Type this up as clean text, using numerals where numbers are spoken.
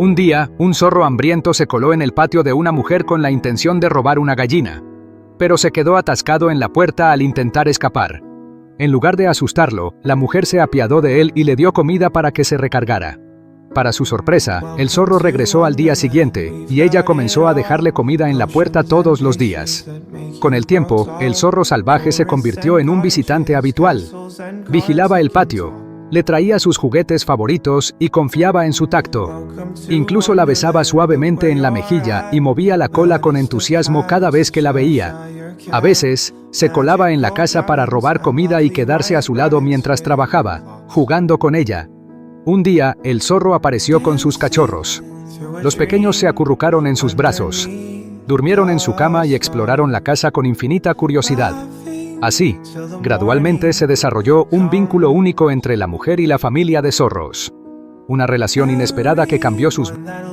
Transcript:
Un día, un zorro hambriento se coló en el patio de una mujer con la intención de robar una gallina, pero se quedó atascado en la puerta al intentar escapar. En lugar de asustarlo, la mujer se apiadó de él y le dio comida para que se recargara. Para su sorpresa, el zorro regresó al día siguiente, y ella comenzó a dejarle comida en la puerta todos los días. Con el tiempo, el zorro salvaje se convirtió en un visitante habitual. Vigilaba el patio, le traía sus juguetes favoritos y confiaba en su tacto. Incluso la besaba suavemente en la mejilla y movía la cola con entusiasmo cada vez que la veía. A veces, se colaba en la casa para robar comida y quedarse a su lado mientras trabajaba, jugando con ella. Un día, el zorro apareció con sus cachorros. Los pequeños se acurrucaron en sus brazos, durmieron en su cama y exploraron la casa con infinita curiosidad. Así, gradualmente se desarrolló un vínculo único entre la mujer y la familia de zorros. Una relación inesperada que cambió sus vidas.